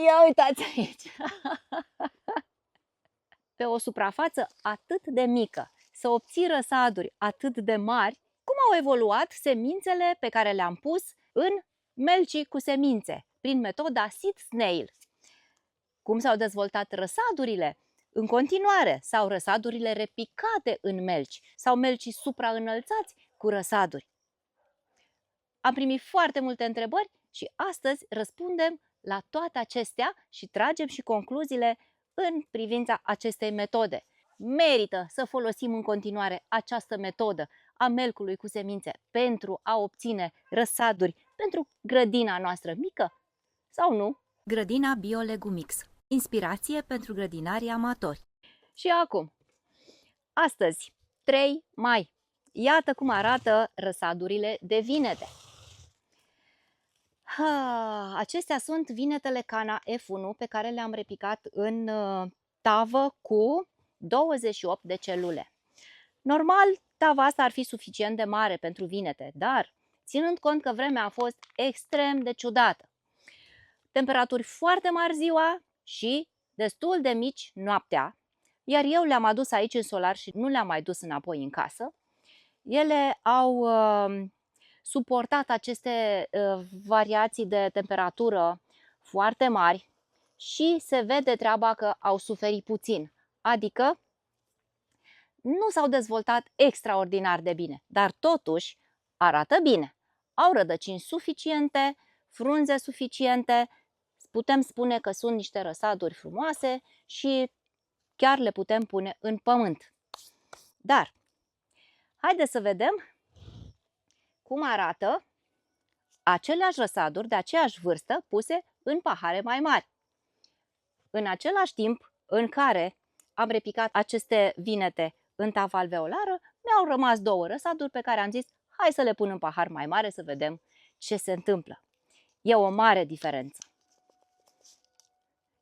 Ia uitați aici! Pe o suprafață atât de mică, să obții răsaduri atât de mari, cum au evoluat semințele pe care le-am pus în melcii cu semințe, prin metoda seed snail. Cum s-au dezvoltat răsadurile? În continuare, sau răsadurile repicate în melci, sau melcii supraînălțați cu răsaduri. Am primit foarte multe întrebări și astăzi răspundem la toate acestea și tragem și concluziile în privința acestei metode. Merită să folosim în continuare această metodă a melcului cu semințe pentru a obține răsaduri pentru grădina noastră mică sau nu? Grădina BioLegumix. Inspirație pentru grădinarii amatori. Și acum, astăzi, 3 mai, iată cum arată răsadurile de vinete. Acestea sunt vinetele Cana F1 pe care le-am repicat în tavă cu 28 de celule. Normal, tava asta ar fi suficient de mare pentru vinete, dar ținând cont că vremea a fost extrem de ciudată, temperaturi foarte mari ziua și destul de mici noaptea, iar eu le-am adus aici în solar și nu le-am mai dus înapoi în casă, ele au suportat aceste variații de temperatură foarte mari și se vede treaba că au suferit puțin, adică nu s-au dezvoltat extraordinar de bine, dar totuși arată bine. Au rădăcini suficiente, frunze suficiente, putem spune că sunt niște răsaduri frumoase și chiar le putem pune în pământ. Dar haideți să vedem cum arată aceleași răsaduri de aceeași vârstă puse în pahare mai mari. În același timp în care am repicat aceste vinete în tava alveolară, mi-au rămas 2 răsaduri pe care am zis hai să le pun în pahar mai mare să vedem ce se întâmplă. E o mare diferență.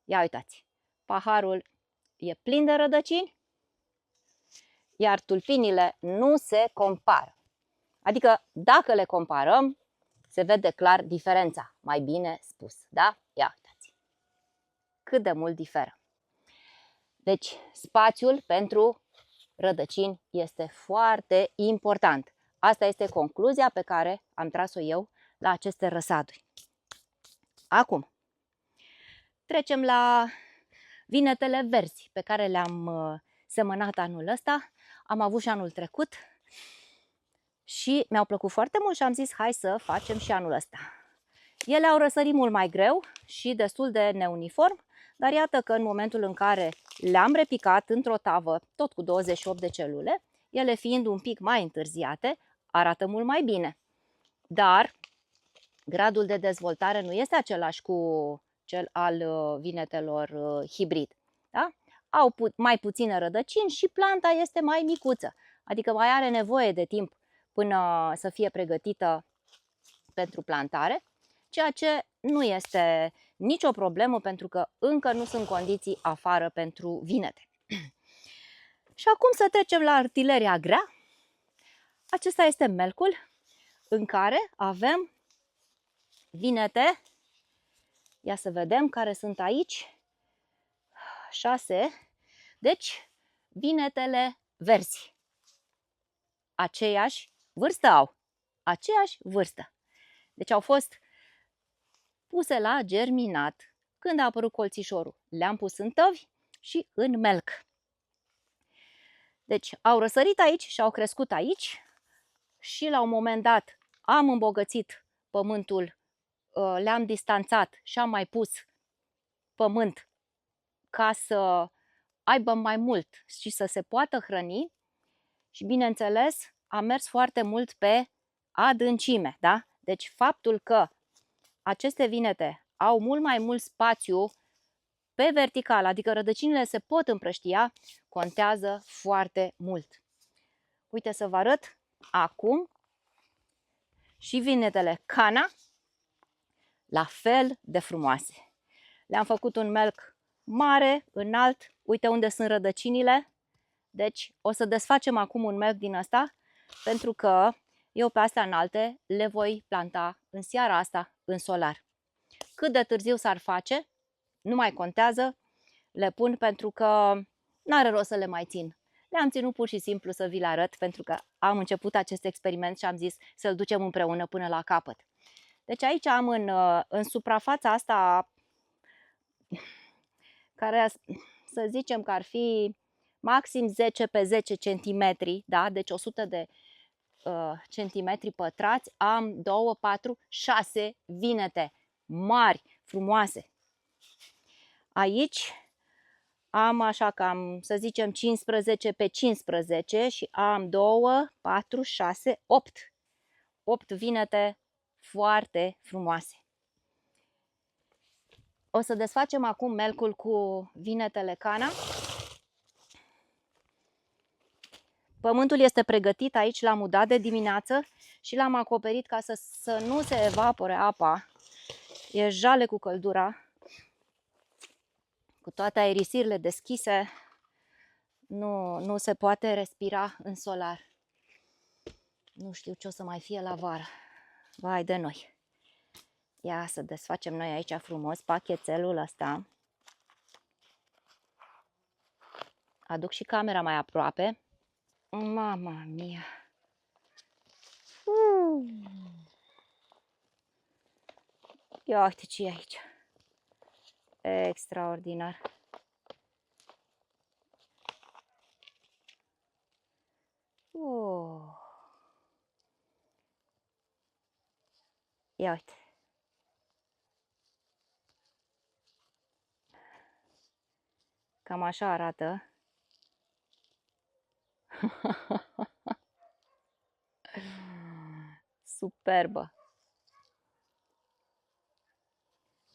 Ia uitați, paharul e plin de rădăcini, iar tulpinile nu se compară. Adică dacă le comparăm, se vede clar diferența, mai bine spus, da? Ia uitați, cât de mult diferă. Deci, spațiul pentru rădăcini este foarte important. Asta este concluzia pe care am tras-o eu la aceste răsaduri. Acum, trecem la vinetele verzi pe care le-am semănat anul ăsta. Am avut și anul trecut și mi-au plăcut foarte mult și am zis hai să facem și anul ăsta. Ele au răsărit mult mai greu și destul de neuniform, dar iată că în momentul în care le-am repicat într-o tavă, tot cu 28 de celule, ele fiind un pic mai întârziate, arată mult mai bine. Dar gradul de dezvoltare nu este același cu cel al vinetelor hibrid. Da? Au mai puține rădăcini și planta este mai micuță, adică mai are nevoie de timp până să fie pregătită pentru plantare, ceea ce nu este nicio problemă pentru că încă nu sunt condiții afară pentru vinete. Și acum să trecem la artileria grea. Acesta este melcul în care avem vinete. Ia să vedem care sunt aici. 6. Deci, vinetele verzi. Aceeași vârstă au. Aceeași vârstă. Deci au fost puse la germinat. Când a apărut colțișorul, le-am pus în tăvi și în melc. Deci au răsărit aici și au crescut aici și la un moment dat am îmbogățit pământul, le-am distanțat și am mai pus pământ ca să aibă mai mult și să se poată hrăni și bineînțeles am mers foarte mult pe adâncime, da? Deci faptul că aceste vinete au mult mai mult spațiu pe vertical, adică rădăcinile se pot împrăștia, contează foarte mult. Uite să vă arăt acum și vinetele Cana, la fel de frumoase. Le-am făcut un melc mare, înalt, uite unde sunt rădăcinile. Deci o să desfacem acum un melc din ăsta, pentru că eu pe astea înalte le voi planta în seara asta în solar. Cât de târziu s-ar face, nu mai contează, le pun pentru că n-are rost să le mai țin. Le-am ținut pur și simplu să vi le arăt, pentru că am început acest experiment și am zis să-l ducem împreună până la capăt. Deci aici am în suprafața asta, care să zicem că ar fi maxim 10 pe 10 cm, da? Deci 100 de centimetri pătrați, am 2, 4, 6 vinete mari, frumoase. Aici am așa cam, să zicem, 15 pe 15 și am 2, 4, 6, 8. 8 vinete foarte frumoase. O să desfacem acum melcul cu vinetele Cana. Pământul este pregătit, aici l-am udat de dimineață și l-am acoperit ca să nu se evapore apa. E jale cu căldura. Cu toate aerisirile deschise, nu se poate respira în solar. Nu știu ce o să mai fie la vară. Vai de noi! Ia să desfacem noi aici frumos pachetelul ăsta. Aduc și camera mai aproape. Mama mia! Ia uite ce e aici! Extraordinar! Ia uite! Cam așa arată. Superbă!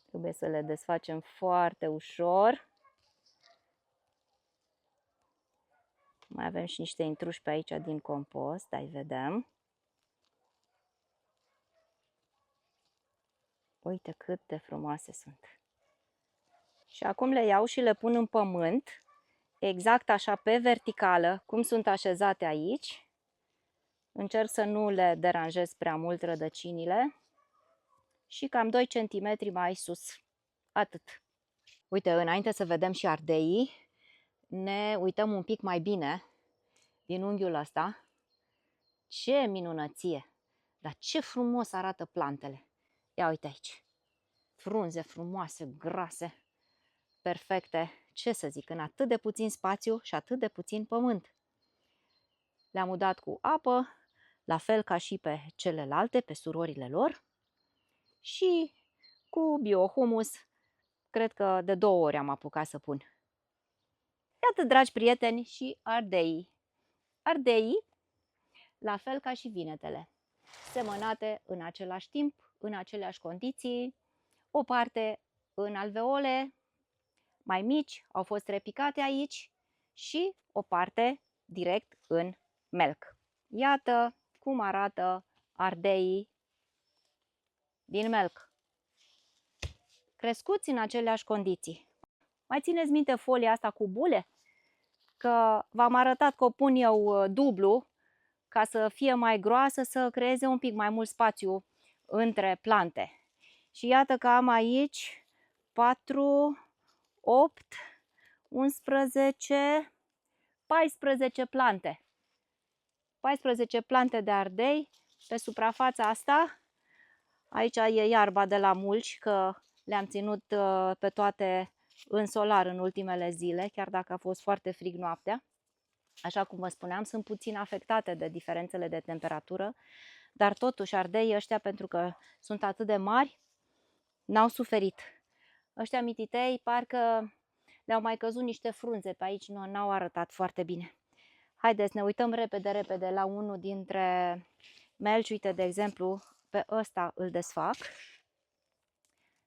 Trebuie să le desfacem foarte ușor. Mai avem și niște intruși pe aici din compost, hai vedem. Uite cât de frumoase sunt. Și acum le iau și le pun în pământ, exact așa pe verticală, cum sunt așezate aici. Încerc să nu le deranjez prea mult rădăcinile. Și cam 2 cm mai sus. Atât. Uite, înainte să vedem și ardeii, ne uităm un pic mai bine din unghiul ăsta. Ce minunăție! Dar ce frumos arată plantele! Ia uite aici! Frunze frumoase, grase, perfecte. Ce să zic, în atât de puțin spațiu și atât de puțin pământ. Le-am udat cu apă, la fel ca și pe celelalte, pe surorile lor. Și cu biohumus, cred că de 2 ori am apucat să pun. Iată, dragi prieteni, și ardeii. Ardeii, la fel ca și vinetele, semănate în același timp, în aceleași condiții, o parte în alveole mai mici, au fost repicate aici și o parte direct în melc. Iată cum arată ardeii din melc, crescuți în aceleași condiții. Mai țineți minte folia asta cu bule? Că v-am arătat că o pun eu dublu ca să fie mai groasă, să creeze un pic mai mult spațiu între plante. Și iată că am aici 4, 8, 11, 14 plante. 14 plante de ardei pe suprafața asta. Aici e iarba de la mulci, că le-am ținut pe toate în solar în ultimele zile, chiar dacă a fost foarte frig noaptea. Așa cum vă spuneam, sunt puțin afectate de diferențele de temperatură, dar totuși ardeii ăștia, pentru că sunt atât de mari, n-au suferit. Ăștia mititei parcă le-au mai căzut niște frunze pe aici, n-au arătat foarte bine. Haideți, ne uităm repede la unul dintre melci. Uite, de exemplu, pe ăsta îl desfac.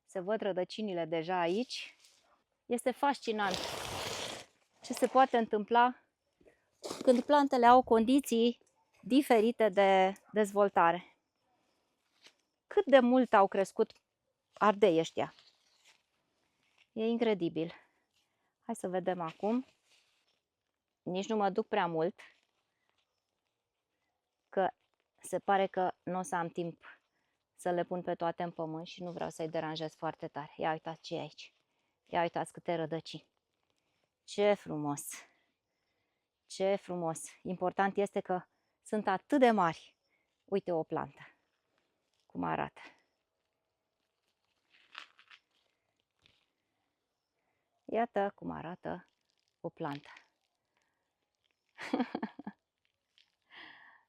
Se văd rădăcinile deja aici. Este fascinant ce se poate întâmpla când plantele au condiții diferite de dezvoltare. Cât de mult au crescut ardei ăștia. E incredibil. Hai să vedem acum. Nici nu mă duc prea mult, că se pare că nu o să am timp să le pun pe toate în pământ și nu vreau să-i deranjez foarte tare. Ia uitați ce e aici. Ia uitați câte rădăcini. Ce frumos! Ce frumos! Important este că sunt atât de mari. Uite o plantă. Cum arată. Iată cum arată o plantă.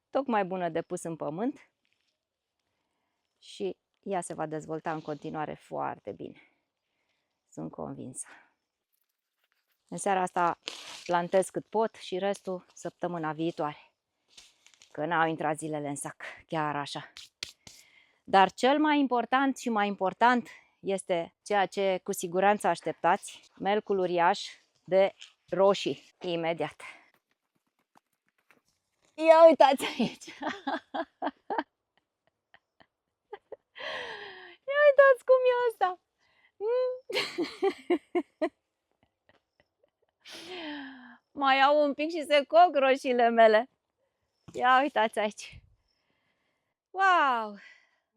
Tocmai bună de pus în pământ și ea se va dezvolta în continuare foarte bine. Sunt convinsă. În seara asta plantez cât pot și restul săptămâna viitoare. Că n-au intrat zilele în sac, chiar așa. Dar cel mai important și mai important este ceea ce cu siguranță așteptați, melcul uriaș de roșii. Imediat. Ia uitați aici! Ia uitați cum e asta! Mai au un pic și se coc roșiile mele. Ia uitați aici! Wow!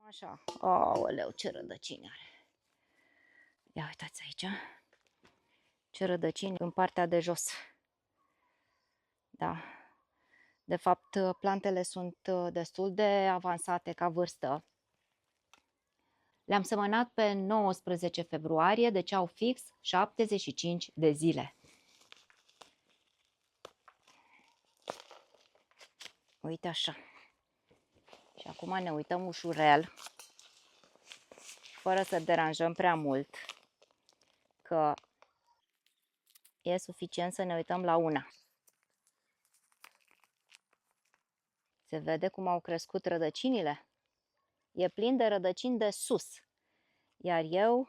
Așa. Aoleu, ce rădăcini are! Ia uitați aici! Ce rădăcini în partea de jos. Da. De fapt, plantele sunt destul de avansate ca vârstă. Le-am semănat pe 19 februarie, deci au fix 75 de zile. Uite așa. Și acum ne uităm ușurel, fără să deranjăm prea mult, că e suficient să ne uităm la una. Se vede cum au crescut rădăcinile? E plin de rădăcini de sus. Iar eu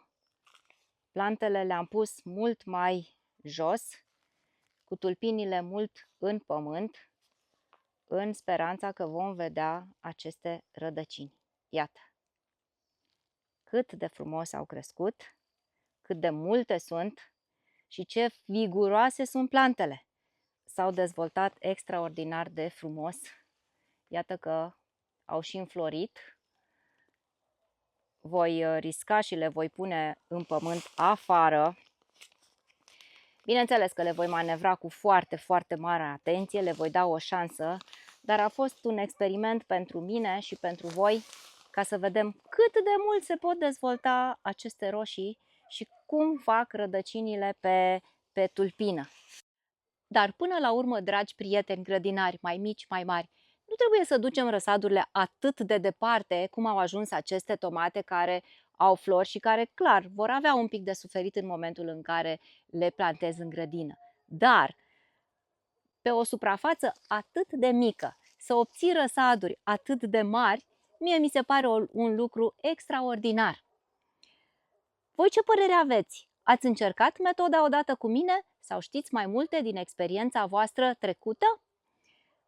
plantele le-am pus mult mai jos, cu tulpinile mult în pământ, în speranța că vom vedea aceste rădăcini. Iată! Cât de frumos au crescut, cât de multe sunt și ce viguroase sunt plantele. S-au dezvoltat extraordinar de frumos. Iată că au și înflorit. Voi risca și le voi pune în pământ afară. Bineînțeles că le voi manevra cu foarte, foarte mare atenție, le voi da o șansă, dar a fost un experiment pentru mine și pentru voi, ca să vedem cât de mult se pot dezvolta aceste roșii și cum fac rădăcinile pe tulpină. Dar până la urmă, dragi prieteni grădinari, mai mici, mai mari, nu trebuie să ducem răsadurile atât de departe cum au ajuns aceste tomate care au flori și care, clar, vor avea un pic de suferit în momentul în care le plantez în grădină. Dar, pe o suprafață atât de mică, să obții răsaduri atât de mari, mie mi se pare un lucru extraordinar. Voi ce părere aveți? Ați încercat metoda odată cu mine sau știți mai multe din experiența voastră trecută?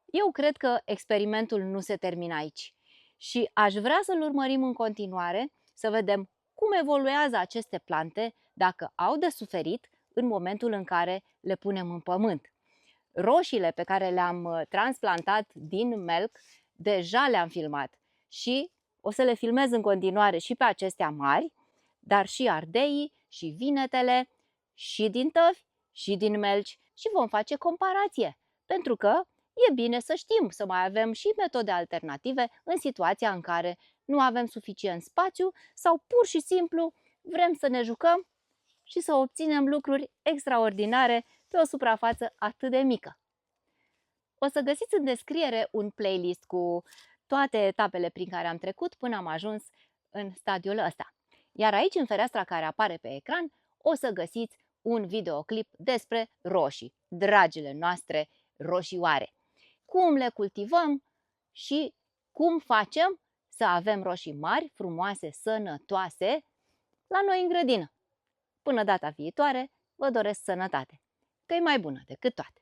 Eu cred că experimentul nu se termină aici și aș vrea să-l urmărim în continuare, să vedem cum evoluează aceste plante, dacă au de suferit în momentul în care le punem în pământ. Roșiile pe care le-am transplantat din melc, deja le-am filmat și o să le filmez în continuare și pe acestea mari, dar și ardeii, și vinetele, și din tăvi, și din melci și vom face comparație, pentru că e bine să știm, să mai avem și metode alternative în situația în care nu avem suficient spațiu sau pur și simplu vrem să ne jucăm și să obținem lucruri extraordinare pe o suprafață atât de mică. O să găsiți în descriere un playlist cu toate etapele prin care am trecut până am ajuns în stadiul ăsta. Iar aici, în fereastra care apare pe ecran, o să găsiți un videoclip despre roșii, dragile noastre roșioare. Cum le cultivăm și cum facem să avem roșii mari, frumoase, sănătoase la noi în grădină. Până data viitoare, vă doresc sănătate, că e mai bună decât toate.